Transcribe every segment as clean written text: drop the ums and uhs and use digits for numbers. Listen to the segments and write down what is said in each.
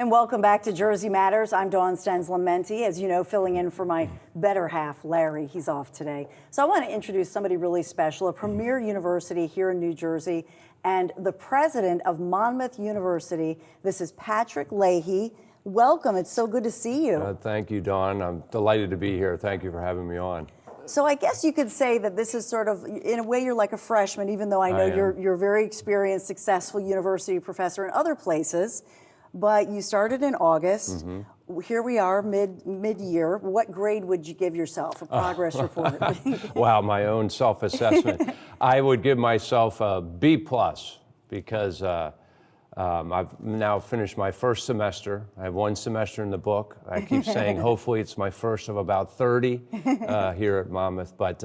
And welcome back to Jersey Matters. I'm Dawn Stensland-Mendte, as you know, filling in for my better half, Larry. He's off today. So I want to introduce somebody really special, a premier university here in New Jersey, and the president of Monmouth University. This is Patrick Leahy. Welcome. It's so good to see you. Thank you, Dawn. I'm delighted to be here. Thank you for having me on. So I guess you could say that this is sort of, in a way, you're like a freshman, even though I know you're a very experienced, successful university professor in other places. But you started in August. Mm-hmm. Here we are, mid-year. What grade would you give yourself? A progress report? Wow, my own self-assessment. I would give myself a B+ because I've now finished my first semester. I have one semester in the book. I keep saying hopefully it's my first of about 30 here at Monmouth. But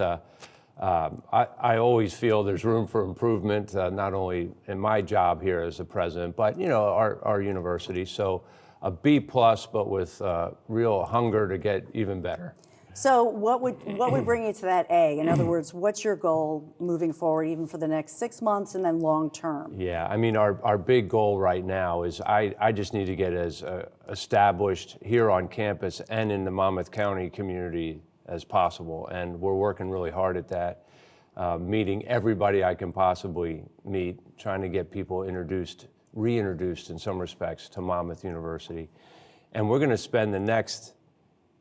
I always feel there's room for improvement, not only in my job here as the president, but our university. So a B+, but with real hunger to get even better. So what would bring you to that A? In other words, what's your goal moving forward, even for the next 6 months and then long term? Yeah, I mean, our big goal right now is I just need to get as established here on campus and in the Monmouth County community as possible. And we're working really hard at that, meeting everybody I can possibly meet, trying to get people reintroduced in some respects to Monmouth University. And we're going to spend the next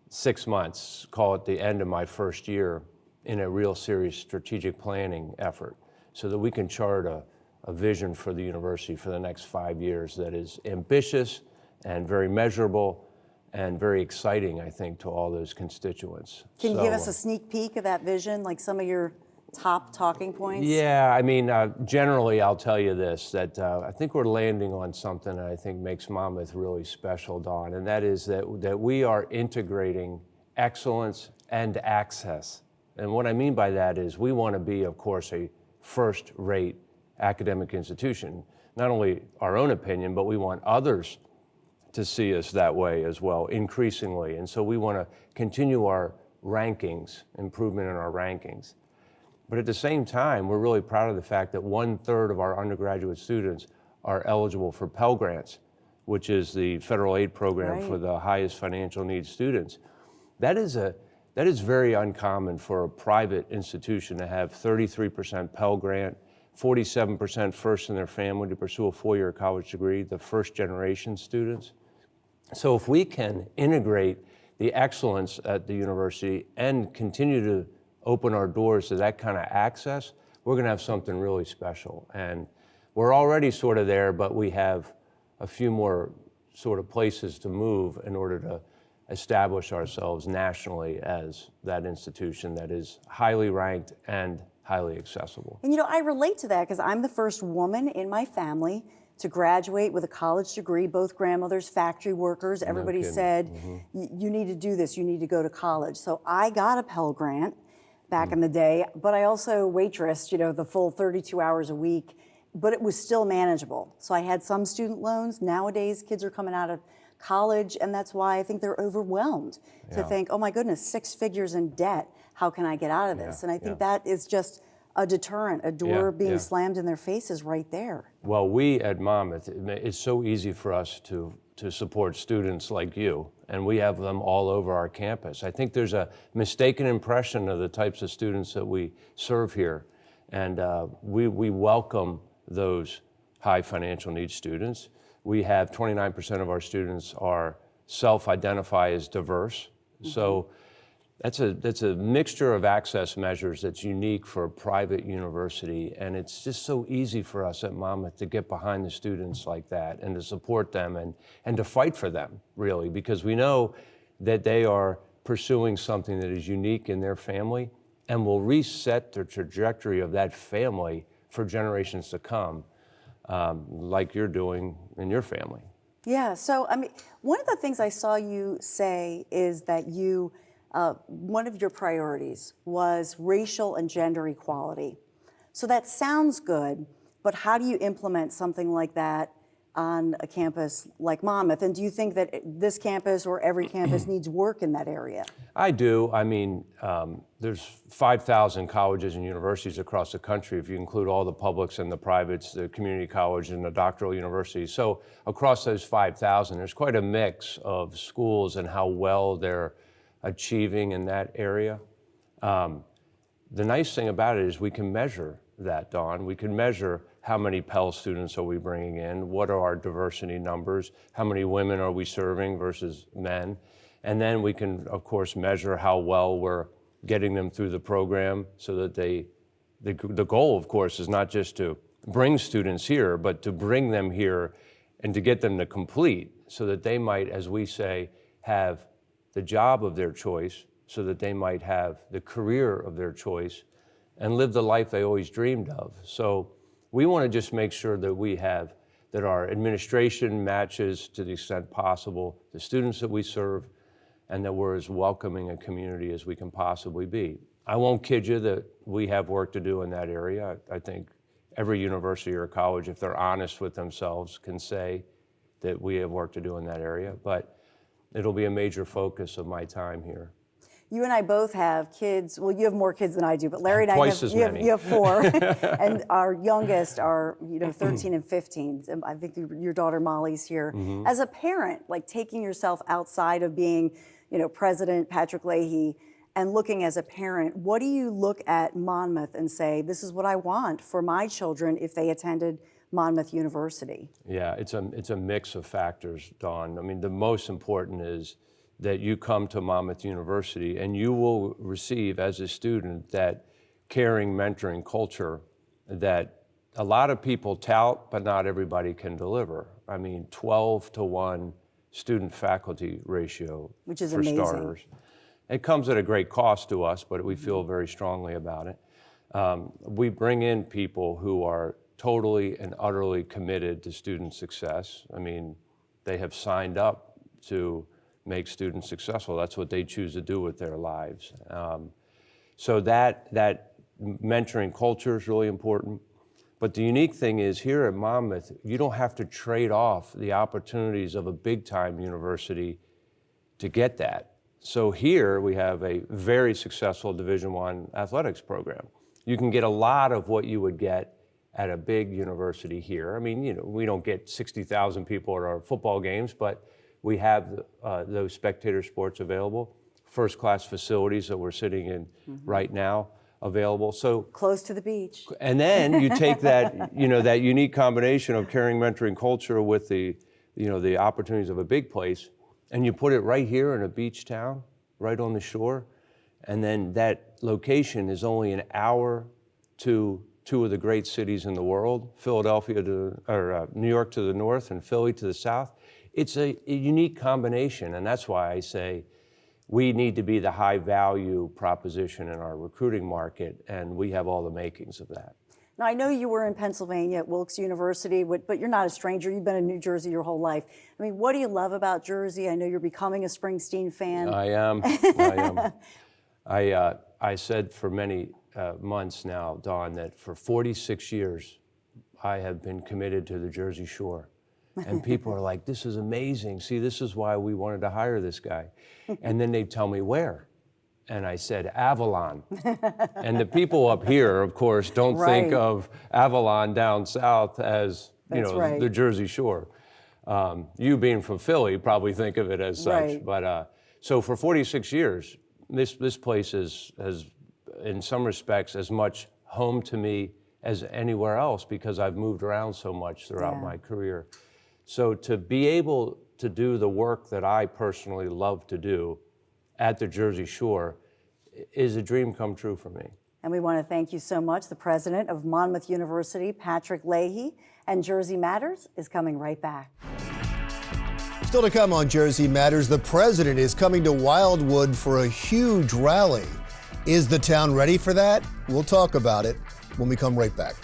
6 months, call it the end of my first year, in a real serious strategic planning effort so that we can chart a vision for the university for the next 5 years that is ambitious and very measurable and very exciting, I think, to all those constituents. Can you give us a sneak peek of that vision, like some of your top talking points? Yeah, I mean, generally I'll tell you this, that I think we're landing on something that I think makes Monmouth really special, Dawn, and that is that we are integrating excellence and access. And what I mean by that is we want to be, of course, a first-rate academic institution. Not only our own opinion, but we want others to see us that way as well, increasingly. And so we want to continue our rankings, improvement in our rankings. But at the same time, we're really proud of the fact that 1/3 of our undergraduate students are eligible for Pell Grants, which is the federal aid program for the highest financial needs students. That is very uncommon for a private institution to have 33% Pell Grant, 47% first in their family to pursue a 4-year college degree, the first generation students. So if we can integrate the excellence at the university and continue to open our doors to that kind of access, we're going to have something really special. And we're already sort of there, but we have a few more sort of places to move in order to establish ourselves nationally as that institution that is highly ranked and highly accessible. And I relate to that because I'm the first woman in my family to graduate with a college degree, both grandmothers, factory workers. Everybody said, you need to do this, you need to go to college. So I got a Pell Grant back in the day, but I also waitressed, the full 32 hours a week, but it was still manageable. So I had some student loans. Nowadays, kids are coming out of college, and that's why I think they're overwhelmed to think, oh my goodness, 6 figures in debt, how can I get out of this? And I think that is just a deterrent, a door being slammed in their faces right there. Well, we at Monmouth, it's so easy for us to support students like you, and we have them all over our campus. I think there's a mistaken impression of the types of students that we serve here, and we welcome those high financial needs students. We have 29% of our students are self-identify as diverse, so that's a mixture of access measures that's unique for a private university, and it's just so easy for us at Monmouth to get behind the students like that and to support them and to fight for them, really, because we know that they are pursuing something that is unique in their family and will reset the trajectory of that family for generations to come, like you're doing in your family. Yeah, so I mean, one of the things I saw you say is that one of your priorities was racial and gender equality. So that sounds good, but how do you implement something like that on a campus like Monmouth? And do you think that this campus or every campus needs work in that area? I do. I mean, there's 5,000 colleges and universities across the country, if you include all the publics and the privates, the community college and the doctoral universities. So across those 5,000, there's quite a mix of schools and how well they're achieving in that area. The nice thing about it is we can measure that, Dawn. We can measure how many Pell students are we bringing in, what are our diversity numbers, how many women are we serving versus men, and then we can, of course, measure how well we're getting them through the program so that the goal, of course, is not just to bring students here, but to bring them here and to get them to complete so that they might, as we say, have the job of their choice, so that they might have the career of their choice and live the life they always dreamed of. So we want to just make sure that that our administration matches to the extent possible the students that we serve, and that we're as welcoming a community as we can possibly be. I won't kid you that we have work to do in that area. I think every university or college, if they're honest with themselves, can say that we have work to do in that area, but it'll be a major focus of my time here. You and I both have kids. Well, you have more kids than I do, but Larry and Twice I as many. You have 4, and our youngest are 13 and 15. And I think your daughter Molly's here. Mm-hmm. As a parent, like taking yourself outside of being, President Patrick Leahy, and looking as a parent, what do you look at Monmouth and say, this is what I want for my children if they attended Monmouth University? Yeah, it's a mix of factors, Dawn. I mean, the most important is that you come to Monmouth University and you will receive as a student that caring, mentoring culture that a lot of people tout, but not everybody can deliver. I mean, 12-to-1 student-faculty ratio, which is for amazing. Starters. It comes at a great cost to us, but we feel very strongly about it. We bring in people who are totally and utterly committed to student success. I mean, they have signed up to make students successful. That's what they choose to do with their lives. So that mentoring culture is really important. But the unique thing is here at Monmouth, you don't have to trade off the opportunities of a big-time university to get that. So here we have a very successful Division I athletics program. You can get a lot of what you would get at a big university here. I mean, we don't get 60,000 people at our football games, but we have those spectator sports available, first-class facilities that we're sitting in right now available. So close to the beach. And then you take that, that unique combination of caring, mentoring culture with the opportunities of a big place, and you put it right here in a beach town, right on the shore, and then that location is only an hour to 2 of the great cities in the world, Philadelphia or New York to the north and Philly to the south. It's a unique combination, and that's why I say we need to be the high-value proposition in our recruiting market, and we have all the makings of that. Now, I know you were in Pennsylvania at Wilkes University, but you're not a stranger. You've been in New Jersey your whole life. I mean, what do you love about Jersey? I know you're becoming a Springsteen fan. I am. I said for many months now, Dawn, that for 46 years, I have been committed to the Jersey Shore. And people are like, this is amazing. See, this is why we wanted to hire this guy. And then they'd tell me where. And I said, Avalon. And the people up here, of course, don't think of Avalon down south as, the Jersey Shore. You being from Philly probably think of it as such. Right. But so for 46 years, this place has, in some respects, as much home to me as anywhere else because I've moved around so much throughout my career. So to be able to do the work that I personally love to do at the Jersey Shore is a dream come true for me. And we want to thank you so much. The president of Monmouth University, Patrick Leahy, and Jersey Matters is coming right back. Still to come on Jersey Matters, the president is coming to Wildwood for a huge rally. Is the town ready for that? We'll talk about it when we come right back.